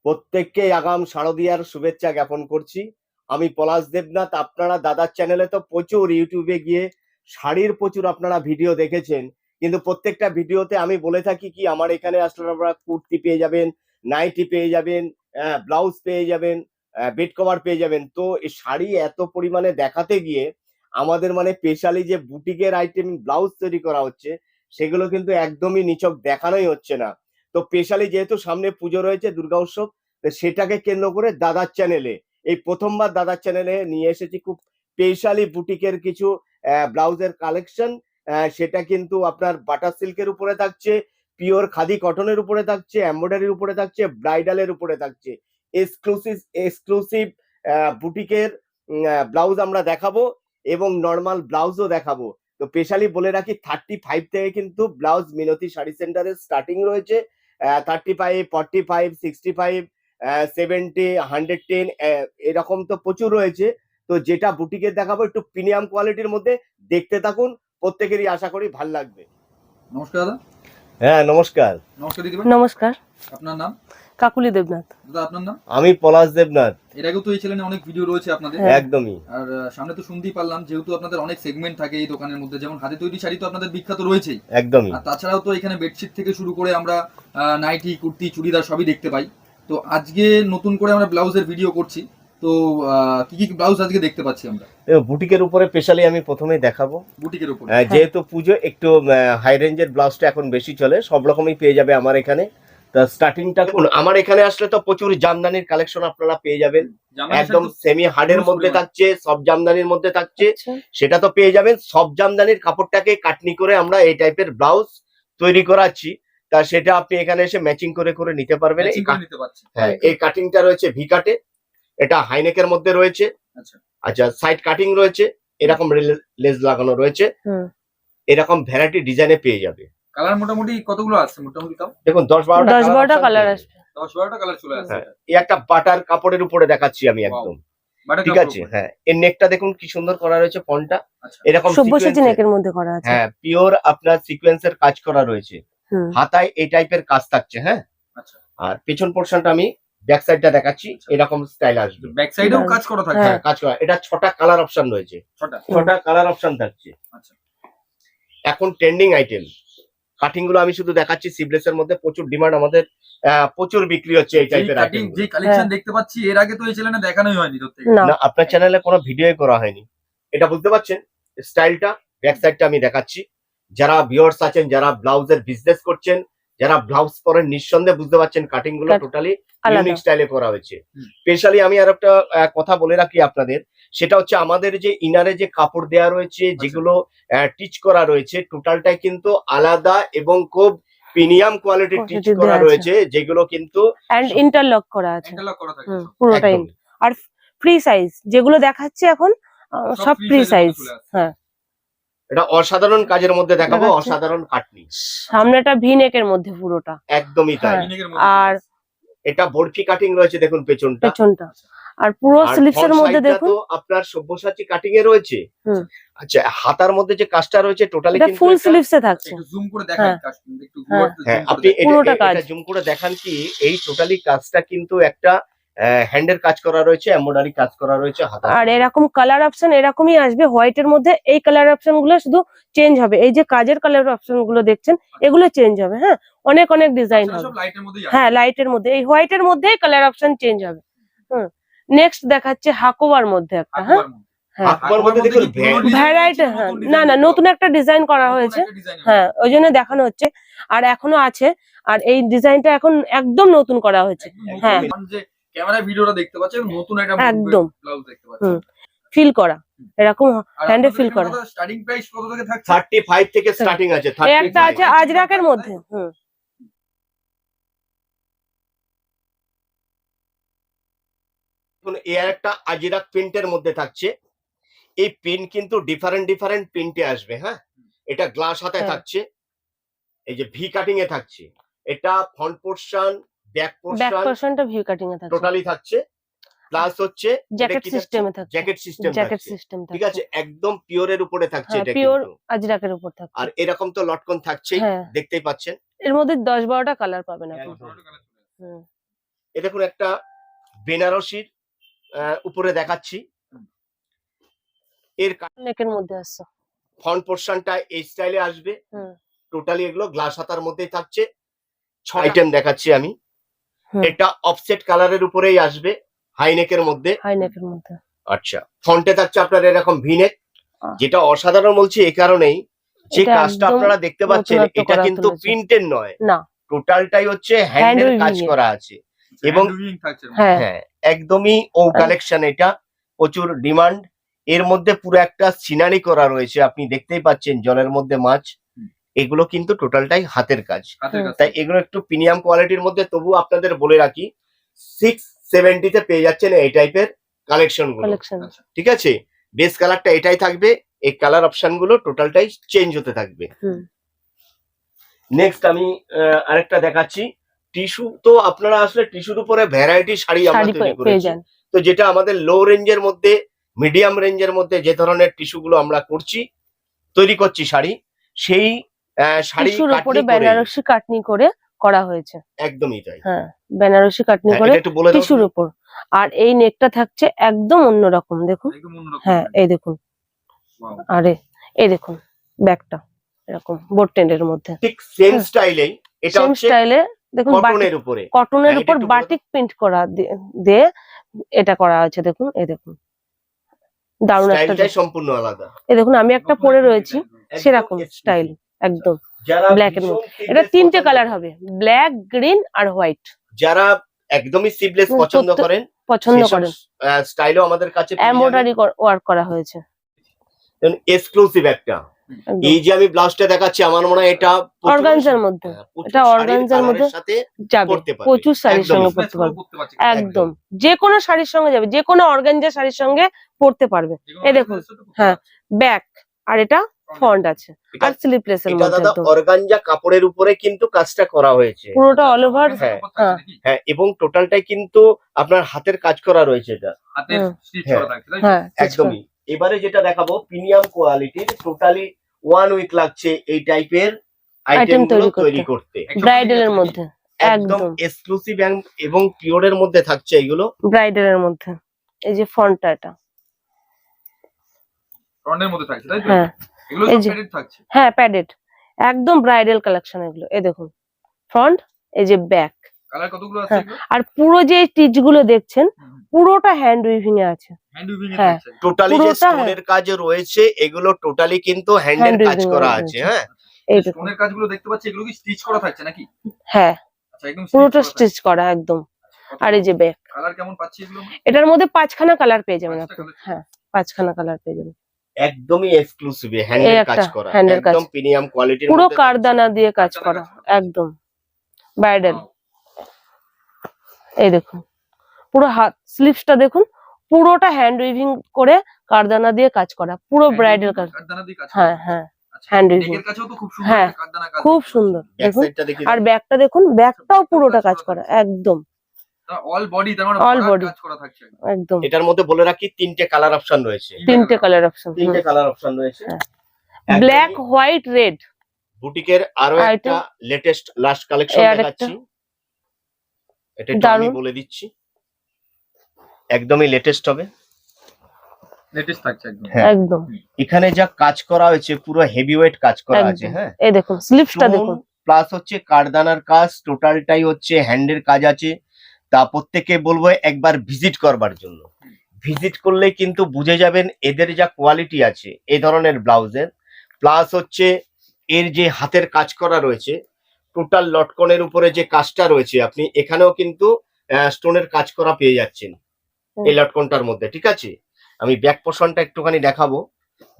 প্রত্যেককে আগাম শারদীয়ার শুভেচ্ছা জ্ঞাপন করছি। আমি পলাশ দেবনাথ। আপনারা দাদার চ্যানেলে তো প্রচুর ইউটিউবে গিয়ে শাড়ির প্রচুর আপনারা ভিডিও দেখেছেন, কিন্তু প্রত্যেকটা ভিডিওতে আমি বলে থাকি কি আমার এখানে আসলে আপনারা কুর্তি পেয়ে যাবেন, নাইটি পেয়ে যাবেন, ব্লাউজ পেয়ে যাবেন, বেড কভার পেয়ে যাবেন। তো এই শাড়ি এত পরিমাণে দেখাতে গিয়ে আমাদের মানে স্পেশালি যে বুটিকের আইটেম ব্লাউজ তৈরি করা হচ্ছে সেগুলো কিন্তু একদমই নিছক দেখানোই হচ্ছে না। তো স্পেশালি যেহেতু সামনে পুজো রয়েছে, দুর্গা উৎসব, তো সেটাকে কেন্দ্র করে দাদার চ্যানেলে এই প্রথমবার দাদার চ্যানেলে নিয়ে এসেছি খুব স্পেশালি বুটিকের কিছু ব্লাউজের কালেকশন। সেটা কিন্তু আপনার বাটার সিল্কের উপরে থাকছে, পিওর খাদি কটনের উপরে থাকছে, এমব্রয়ডারির উপরে থাকছে, ব্রাইডালের উপরে থাকছে। এক্সক্লুসিভ এক্সক্লুসিভ বুটিকের ব্লাউজ আমরা দেখাবো এবং নর্মাল ব্লাউজও দেখাবো। তো স্পেশালি বলে রাখি 35 থেকে কিন্তু ব্লাউজ মিনতি শাড়ি সেন্টারের স্টার্টিং রয়েছে। 35, 45, 65, 70, 110 এরকম তো প্রচুর রয়েছে। তো যেটা বুটিকের দেখাবো একটু প্রিমিয়াম কোয়ালিটির মধ্যে, দেখতে থাকুন, প্রত্যেকেরই আশা করি ভাল লাগবে। নমস্কার দাদা। হ্যাঁ নমস্কার। নমস্কার দিদি ভাই। নমস্কার। আপনার নাম? কাকুলি দেবনাথ। দাদা আপনার নাম? আমি পলাশ দেবনাথ। এর আগেও তো এই চ্যানেলে অনেক ভিডিও রয়েছে আপনাদের। একদমই। আর সামনে তো শুনতেই পারলাম যেহেতু আপনাদের অনেক সেগমেন্ট থাকে এই দোকানের মধ্যে, যেমন হাতে তৈরি শাড়ি তো আপনাদের বিখ্যাত রয়েছেই। একদমই। আর তাছাড়াও তো এখানে বেডশিট থেকে শুরু করে আমরা নাইটি, কুর্তি, চুড়িদার সবই দেখতে পাই। তো আজকে নতুন করে আমরা ব্লাউজের ভিডিও করছি। তো কি কি ব্লাউজ আজকে দেখতে পাচ্ছি আমরা? বুটিকের উপরে স্পেশালি আমি প্রথমেই দেখাবো। বুটিকের উপরে যেহেতু পুজো একটু হাই রেঞ্জের ব্লাউজটা এখন বেশি চলে, সব রকমই পেয়ে যাবে আমার এখানে। তা স্টার্টিংটা আমার এখানে আসলে তো প্রচুর জামদানির কালেকশন আপনারা পেয়ে যাবেন। একদম সেমি হার্ডের মধ্যে থাকছে, সব জামদানির মধ্যে থাকছে, সেটা তো পেয়ে যাবেন। সব জামদানির কাপড়টাকে কাটনি করে আমরা এই টাইপের ব্লাউজ তৈরি করাচ্ছি। তা সেটা আপনি এখানে এসে ম্যাচিং করে করে নিতে পারবেন। হ্যাঁ, এই কাটিংটা রয়েছে ভি কাটে, এটা হাইনেকের মধ্যে রয়েছে। আচ্ছা, সাইড কাটিং রয়েছে, এরকম লেস লাগানো রয়েছে, এরকম ভ্যারাইটি ডিজাইনে পেয়ে যাবে। কালার মোটামুটি কতগুলো আছে মোটামুটি? তাও দেখুন 10-12টা কালার আসবে। 10-12টা কালার চলে আসে। এই একটা বাটার কাপড়ের উপরে দেখাচ্ছি আমি একদম। ঠিক আছে। হ্যাঁ, এর নেকটা দেখুন কি সুন্দর করা রয়েছে, ফন্টটা এরকম সব্যসাচী নেকের মধ্যে করা আছে। হ্যাঁ, পিওর আপনার সিকোয়েন্সের কাজ করা রয়েছে, হাতায় এই টাইপের কাজ থাকছে। হ্যাঁ, আর পেছন পোরশনটা আমি ব্যাক সাইডটা দেখাচ্ছি, এরকম স্টাইল আসবে। ব্যাক সাইডেও কাজ করা থাকে। হ্যাঁ, কাজ করা। এটা 6টা কালার অপশন রয়েছে, 6টা কালার অপশন থাকছে। আচ্ছা, এখন ট্রেন্ডিং আইটেম কাটিং গুলো আমি শুধু দেখাচ্ছি। সিবলেসের মধ্যে প্রচুর ডিমান্ড, আমাদের প্রচুর বিক্রি হচ্ছে এই টাইপের আইটেম। যে কালেকশন দেখতে পাচ্ছি এর আগে তো এই চ্যানেলে দেখানোই হয়নি। না, আপনার চ্যানেলে কোনো ভিডিওই করা হয়নি। এটা বুঝতে পারছেন স্টাইলটা। ব্যাক সাইডটা আমি দেখাচ্ছি। যারা ভিউয়ার্স আছেন, যারা ব্লাউজের বিজনেস করছেন, যারা ব্লাউজ পরেন, নিঃসন্দেহে বুঝতে পারছেন কাটিং গুলো টোটালি ইউনিক স্টাইলে করা হয়েছে। স্পেশালি আমি আর একটা কথা বলে রাখি আপনাদের, সেটা হচ্ছে আমাদের যে ইনারে যে কাপড় দেওয়া রয়েছে, যেগুলো টিচ করা রয়েছে, টোটালটাই কিন্তু আলাদা এবং খুব প্রিমিয়াম কোয়ালিটির টিচ করা রয়েছে, যেগুলো কিন্তু ইন্টারলক করা আছে পুরোটাই। আর ফ্রি সাইজ যেগুলো দেখাচ্ছে এখন সব ফ্রি সাইজ। হ্যাঁ, এটা অসাধারণ কাজের মধ্যে দেখাবো, অসাধারণ কাটনি। সামনেটা ভি নেকের মধ্যে পুরোটা একদমই তাই। আর এটা বরফি কাটিং রয়েছে, দেখুন পেছনটা। আর পুরো স্লিভসের মধ্যে দেখুন আপনার সব্যসাচী কাটিং এ রয়েছে। আচ্ছা, হাতার মধ্যে যে কাজটা রয়েছে টোটালি কিন্তু ফুল স্লিভসে থাকছে। একটু জুম করে দেখান কাজটা, একটু হ্যাঁ, আপনি এটা জুম করে দেখান কি এই টোটালি কাজটা কিন্তু একটা হ্যান্ডের কাজ করা রয়েছে, এমব্রয়ডারি কাজ করা রয়েছে হাতে। আর এরকম কালার অপশন এরকমই আসবে হোয়াইটের মধ্যে। এই কালার অপশন গুলো শুধু চেঞ্জ হবে। এই যে কাজের কালার অপশন গুলো দেখছেন এগুলো চেঞ্জ হবে। হ্যাঁ, অনেক অনেক ডিজাইন হবে। হ্যাঁ, লাইটের মধ্যে, এই হোয়াইটের মধ্যেই কালার অপশন চেঞ্জ হবে। নেক্সট দেখাচ্ছে হাকোবার মধ্যে একটা। হ্যাঁ, ভ্যারাইটি। হ্যাঁ, না না, নতুন একটা ডিজাইন করা হয়েছে। হ্যাঁ, ওই জন্য দেখানো হচ্ছে। আর এখনো আছে, আর এই ডিজাইনটা এখন একদম নতুন করা হয়েছে। হ্যাঁ, ক্যামেরা ভিডিওটা দেখতে পাচ্ছেন, নতুন একটা একদম ব্লাউজ দেখতে পাচ্ছেন, ফিল করা, এরকম হ্যান্ডে ফিল করা। স্টার্টিং প্রাইস কত থেকে থাকছে? 35 থেকে স্টার্টিং আছে। একটা আছে আজরাকের মধ্যে। এর একটা আজরাক প্রিন্টের মধ্যে থাকছে। এই প্রিন্ট কিন্তু ডিফারেন্ট ডিফারেন্ট প্রিন্টে আসবে। হ্যাঁ, এটা গ্লাস হাতে থাকছে, এই যে ভি কাটিং এ থাকছে। এটা ফ্রন্ট পোরশন, ব্যাক পোরশনটা ভি কাটিং এ থাকছে, টোটালি থাকছে। প্লাস হচ্ছে জ্যাকেট সিস্টেমে থাকছে। জ্যাকেট সিস্টেম ঠিক আছে, একদম পিওরের উপরে থাকছে। এটা পিওর আজরাকের উপর থাকছে। আর এরকম তো লটকন থাকছেই, দেখতেই পাচ্ছেন। এর মধ্যে 10-12টা কালার পাবেন আপনি। এ দেখুন একটা বেনারসির উপরে দেখাচ্ছি। এর নেকের মধ্যে আসছে। ফ্রন্ট পোর্শনটা এই স্টাইলে আসবে। হুম। টোটালি এগুলো গ্লাস হাতার মধ্যেই থাকছে। 6 আইটেম দেখাচ্ছি আমি। হুম। এটা অফসেট কালারের উপরেই আসবে, হাই নেকের মধ্যে। হাই নেকের মধ্যে। আচ্ছা, ফ্রন্টে থাকছে আপনার এরকম ভিনেক, আহ। যেটা অসাধারণ বলছি এই কারণেই যে এটা কাজটা একদম আপনারা দেখতে পাচ্ছেন নতুনত্ব এটা করা কিন্তু তুলেছে। প্রিন্টের নয়, না, টোটালটাই হচ্ছে হ্যান্ডের কাজ weaving এর। করা আছে। এবং Hand weaving থাকছে এর মধ্যে। হ্যাঁ, হ্যাঁ, একদমই ও কালেকশন, এটা প্রচুর ডিমান্ড। এর মধ্যে পুরো একটা সিনারি করা রয়েছে, আপনি দেখতেই পাচ্ছেন জলের মধ্যে মাছ। হুম। এগুলো কিন্তু টোটালটাই হাতের কাজ, হাতের কাজ। তাই এগুলো একটু প্রিমিয়াম কোয়ালিটির মধ্যে। তবু আপনাদের বলে রাখি 670 তে পেয়ে যাচ্ছেন এই টাইপের কালেকশন গুলো। কালেকশন। আচ্ছা। ঠিক আছে, বেস কালারটা এটাই থাকবে, এই কালার অপশন গুলো টোটালটাই চেঞ্জ হতে থাকবে। হুম। নেক্সট আমি আরেকটা দেখাচ্ছি। টিস্যু তো আপনারা আসলে টিস্যুর উপরে ভ্যারাইটি শাড়ি আমরা শাড়ি তৈরি পেয়ে করেছি। যান। তো যেটা আমাদের লো রেঞ্জের মধ্যে, মিডিয়াম রেঞ্জের মধ্যে যে ধরনের টিস্যু গুলো আমরা তৈরি করছি শাড়ি, সেই শাড়ি টিস্যুর উপরে কাটনি করে বেনারসি কাটনি করে করা হয়েছে। একদমই তাই। হ্যাঁ, বেনারসি কাটনি হ্যাঁ, করে এটা একটু বলে দাও টিস্যুর তুমি। উপর। আর এই নেকটা থাকছে একদম অন্যরকম, দেখুন। একদম অন্যরকম। হ্যাঁ, এই দেখুন। Wow. আরে এই দেখুন ব্যাগটা এরকম বোট টেন্ডের মধ্যে, ঠিক সেম হ্যাঁ। স্টাইলেই এটা সেম হচ্ছে স্টাইলে দেখুন, কটনের উপরে। কটনের হ্যাঁ, উপর এটা একটু বলে বাটিক প্রিন্ট করা দিয়ে এটা করা আছে, দেখুন। এই দেখুন, দারুণ একটা স্টাইলটাই সম্পূর্ণ আলাদা। এই দেখুন, আমি একটা নতুন পরে একটা রয়েছি design। সেরকম একদম স্টাইল, একদম যারা ব্ল্যাক এর ভীষণ মধ্যে। seamless এটা 3টে পছন্দ কালার করেন, হবে, ব্ল্যাক, গ্রিন আর হোয়াইট। যারা একদমই সিমলেস পছন্দ করেন, পছন্দ করেন। স্টাইলও আমাদের কাছে পেয়ে যাবেন। এমব্রয়ডারি ওয়ার্ক করা হয়েছে, এক্সক্লুসিভ একটা। একদম এই যে আমি ব্লাউজটা দেখাচ্ছি, আমার মনে হয় এটা প্রচুর অর্গানজার মধ্যে। প্রচুর এটা শাড়ির অর্গানজার কালারের মধ্যে সাথে যাবে, পরতে পারবে। প্রচুর শাড়ির একদমই। সঙ্গে Business পড়তে করেও পারবে। করতে পারছে। একদম যে কোনো শাড়ির সঙ্গে যাবে, যে কোনো অর্গানজা শাড়ির সঙ্গে পড়তে পারবে। যেকোনো এই দেখুন, business তো করতে হ্যাঁ, পারছে। ব্যাক আর এটা ফন্ট আছে, এটা- আর স্লিপলেস এর এটা মধ্যে দাদা একদম অর্গানজা কাপড়ের উপরে কিন্তু কাজটা করা হয়েছে। পুরোটা অল ওভার। Organize হ্যাঁ, উপর থাকছে হ্যাঁ। নাকি? হ্যাঁ, এবং টোটালটাই কিন্তু আপনার হাতের কাজ করা রয়েছে এটা। হাতের হুম। স্টিচ হ্যাঁ। করা থাকছে, তাই তো? হ্যাঁ, একদমই। এবারে যেটা দেখাবো প্রিমিয়াম কোয়ালিটির, টোটালি 1 উইক লাগছে এই টাইপের আইটেম গুলো তৈরি করতে। একদম ব্রাইডাল এর নাকি? মধ্যে, একদম একদম এক্সক্লুসিভ এবং পিওরের মধ্যে থাকছে এগুলো। ব্রাইডাল এর মধ্যে। এই যে ফন্টটা এটা, Front এর মধ্যে থাকছে, তাই তো? হ্যাঁ এগুলো এই সব যে- padded থাকছে। হ্যাঁ, প্যাডেড, একদম ব্রাইডাল কালেকশন এগুলো। এই দেখুন ফ্রন্ট, এই যে ব্যাক, কালার কতগুলো আছে হ্যাঁ। এগুলো? আর পুরো যে স্টিচ গুলো দেখছেন পুরোটা হ্যান্ড উইভিং এ আছে। হ্যান্ড উইভিং এ হ্যাঁ। থাকছে। টোটালি যে পুরোটা স্টোনের কাজ রয়েছে এগুলো টোটালি কিন্তু হ্যান্ডের Hand কাজ weaving করা রয়েছে। আছে। হ্যাঁ, এই দেখুন, স্টোনের কাজগুলো দেখতে পাচ্ছি, এগুলো কি স্টিচ করা থাকছে নাকি? হ্যাঁ, আচ্ছা, একদম পুরোটা স্টিচ করা একদম। আর এই যে ব্যাক, কালার কেমন পাচ্ছি এগুলো? এটার মধ্যে 5খানা কালার পেয়ে যাবেন 5টা আপনি। colour। হ্যাঁ, 5খানা কালার পেয়ে যাবেন। একদমই এক্সক্লুসিভ হ্যান্ডের একটা কাজ করা, হ্যান্ডের কাজ। একদম প্রিমিয়াম কোয়ালিটির পুরো মধ্যে কারদানা দিয়ে কাজ কারদানা করা, কাজ করা। একদম ব্রাইডাল। Wow. এই দেখুন, পুরো হাত স্লিভসটা দেখুন, পুরোটা হ্যান্ড উইভিং করে কারদানা দিয়ে কাজ করা, পুরো Hand ব্রাইডাল weaving কাজ। কারদানা দিয়ে কাজ হ্যাঁ, করা। হ্যাঁ, আচ্ছা, hand weaving। নেকের কাছেও তো খুব সুন্দর হ্যাঁ, একটা কারদানা কাজ খুব দেখতে সুন্দর ব্যাক দেখুন। সাইডটা দেখি। আর ব্যাকটা দেখুন, ব্যাকটাও পুরোটা কাজ করা, একদম অল বডি, তার মানে All ভরাট body। কাজ করা থাকছে একদম। একদম এটার মধ্যে বলে রাখি 3টে কালার অপশন রয়েছে। 3টে কালার অপশন, তিনটে কালার অপশন রয়েছে। হ্যাঁ। Black, white, red. বুটিকের আরো আর একটা লেটেস্ট লাস্ট কালেকশন এই আরেকটা। দেখাচ্ছি, এটা একটু আমি দারুণ। বলে দিচ্ছি, একদমই লেটেস্ট হবে। লেটেস্ট থাকছে একদম। হ্যাঁ। একদম এখানে যা কাজ করা হয়েছে পুরো হেভিওয়েট কাজ করা আছে। একদম। হ্যাঁ, এই দেখুন স্লিভসটা দেখুন, প্লাস হচ্ছে কারদানার কাজ, টোটালটাই হচ্ছে হ্যান্ডের কাজ আছে। তা প্রত্যেককে বলবো একবার ভিজিট করবার জন্য। ভিজিট করলে কিন্তু বুঝে যাবেন এদের যা কোয়ালিটি আছে এই ধরনের ব্লাউজের। প্লাস হচ্ছে এর যে হাতের কাজ করা রয়েছে, টোটাল লটকনের উপরে যে কাজটা রয়েছে, আপনি এখানেও কিন্তু স্টোনের কাজ করা পেয়ে যাচ্ছেন এই লটকনটার মধ্যে। ঠিক আছে, আমি ব্যাক পোর্শনটা একটুখানি দেখাবো,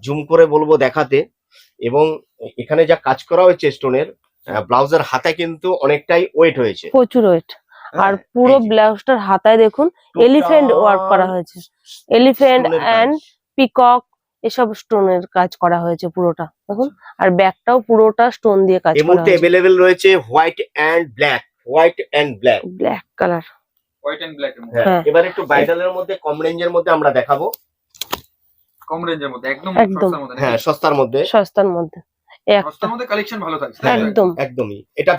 জুম করে বলবো দেখাতে। এবং এখানে যা কাজ করা হয়েছে স্টোনের, ব্লাউজের হাতে কিন্তু অনেকটাই ওয়েট হয়েছে। প্রচুর ওয়েট। আর পুরো এই যে, ব্লাউজটার হাতায় দেখুন এলিফ্যান্ট ওয়ার্ক করা হয়েছে, এলিফ্যান্ট স্টোনের কাজ। এন্ড পিকক এসব স্টোনের কাজ করা হয়েছে পুরোটা দেখুন। আর ব্যাকটাও পুরোটা স্টোন দিয়ে কাজ এই করা মুহূর্তে হয়েছে, অ্যাভেলেবেল রয়েছে white and black, white and black. Black colour. White and black এর মধ্যে। হ্যাঁ। এবার একটু ব্রাইডালের মধ্যে কম রেঞ্জের মধ্যে আমরা দেখাবো। কম রেঞ্জের মধ্যে, একদম একদম। সস্তার মধ্যে নাকি? হ্যাঁ, সস্তার মধ্যে। সস্তার মধ্যে এই একটা সস্তার মধ্যে কালেকশন ভালো থাকছে, তাই তো? একদম একদমই। এটা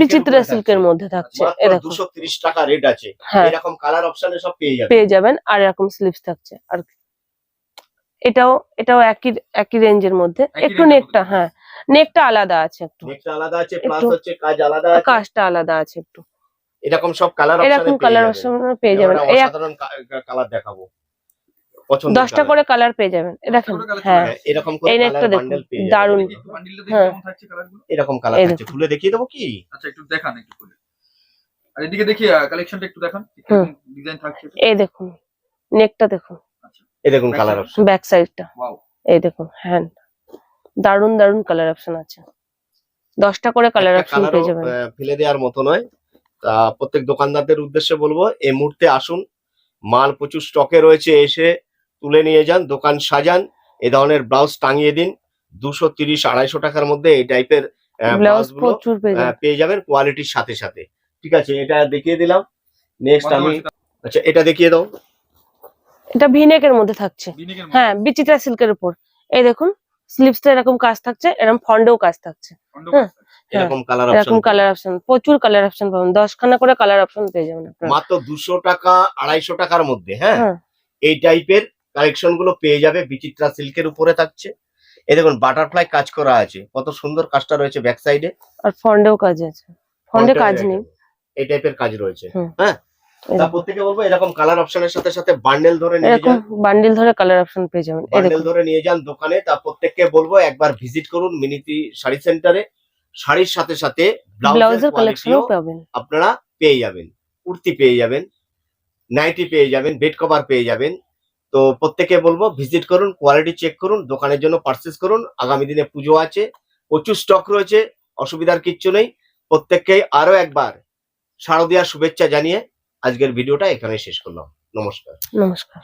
বিচিত্রা সিল্কের মধ্যে থাকছে, মাত্র এরকম 230 টাকা রেট আছে। হ্যাঁ এরকম কালার অপশনে সব পেয়ে যাবেন। পেয়ে যাবেন। আর এরকম স্লিভস থাকছে। আর এটাও একই রেঞ্জের মধ্যে, একই একটু range এর নেকটা, মধ্যে। হ্যাঁ নেকটা আলাদা আছে, একটু নেকটা আলাদা আছে, প্লাস একটু হচ্ছে কাজ আলাদা আছে। কাজটা আলাদা আছে একটু। এরকম সব কালার এরকম অপশনে পেয়ে কালার যাবেন। অপশন পেয়ে যাবেন। এবার অসাধারণ কালার দেখাবো, পছন্দের 10টা করে কালার পেয়ে যাবেন। দেখেন, করে colour হ্যাঁ চলে আসছে। এরকম করে এই কালার নেকটা দেখুন, বান্ডেল পেয়ে যাবেন। দারুণ। একটু বান্ডিলটা দেখি হ্যাঁ। কেমন থাকছে কালারগুলো। এরকম কালার এই থাকছে, দেখুন। খুলে দেখিয়ে দেবো কি? আচ্ছা একটু দেখান একটু খুলে। আর এদিকে দেখি কালেকশনটা একটু দেখান, হুম। ডিজাইন থাকছে। এই দেখুন, নেকটা দেখুন, আচ্ছা এই দেখুন Back colour side। Option. Back সাইডটা ওয়াও, এই দেখুন, হ্যান্ড দারুণ দারুণ কালার অপশন আছে। 10টা করে কালার একটা অপশন কালারও পেয়ে যাবেন। ফেলে দেওয়ার মতো নয়। তা প্রত্যেক দোকানদারদের উদ্দেশ্যে বলবো, এই মুহূর্তে আসুন, মাল প্রচুর স্টকে রয়েছে, এসে তুলে নিয়ে যান, দোকান সাজান, এই ধরনের ব্লাউজ টাঙিয়ে দিন। 230-250 টাকার মধ্যে এই টাইপের ব্লাউজ ব্লাউজ গুলো প্রচুর পেয়ে যাবেন। পেয়ে যাবেন কোয়ালিটির সাথে সাথে। ঠিক আছে, এটা দেখিয়ে দিলাম। নেক্সট আমি, আচ্ছা এটা দেখিয়ে দাও। এটা ভিনেকের মধ্যে থাকছে, বিনিকের মধ্যে। হ্যাঁ বিচিত্রা সিল্কের উপর। এই দেখুন, স্লিভসটা এরকম কাজ থাকছে, এরকম ফন্ডেও কাজ থাকছে। খন্ড হ্যাঁ। কাজ। এরকম কালার এরকম অপশন, কালার অপশন, প্রচুর কালার অপশন পাবেন। 10খানা করে কালার অপশন পেয়ে যাবেন আপনারা। মাত্র 200 টাকা 250 টাকার মধ্যে। হ্যাঁ, হ্যাঁ এই টাইপের কালেকশন গুলো পেয়ে যাবে, বিচিত্রা সিল্কের উপরে থাকছে। এই দেখুন বাটারফ্লাই কাজ করা আছে, কত সুন্দর কাজটা রয়েছে ব্যাক সাইডে। আর ফন্ডেও কাজ আছে, ফন্ডে কাজ নেই। এই টাইপের কাজ রয়েছে। হুম। হ্যাঁ, তা প্রত্যেকে বলবো এরকম কালার অপশনের সাথে সাথে বান্ডেল ধরে নিয়ে এরকম যান, বান্ডিল ধরে কালার অপশন পেয়ে যাবেন। এই বান্ডেল দেখুন, ধরে নিয়ে যান দোকানে। তা প্রত্যেককে বলবো একবার ভিজিট করুন মিনিতি শাড়ি সেন্টারে। শাড়ির সাথে সাথে ব্লাউজের ব্লাউজের কোয়ালিটিও কালেকশনও পাবেন। আপনারা পেয়ে যাবেন, কুর্তি পেয়ে যাবেন, নাইটি পেয়ে যাবেন, বেড কভার পেয়ে যাবেন। তো প্রত্যেকে বলবো ভিজিট করুন, কোয়ালিটি চেক করুন, দোকানের জন্য পারচেস করুন। আগামী দিনে পুজো আছে, প্রচুর স্টক রয়েছে, অসুবিধার কিচ্ছু নেই। প্রত্যেককেই আরো একবার শারদীয়ার শুভেচ্ছা জানিয়ে আজকের ভিডিওটা এখানে শেষ করলাম। নমস্কার। নমস্কার।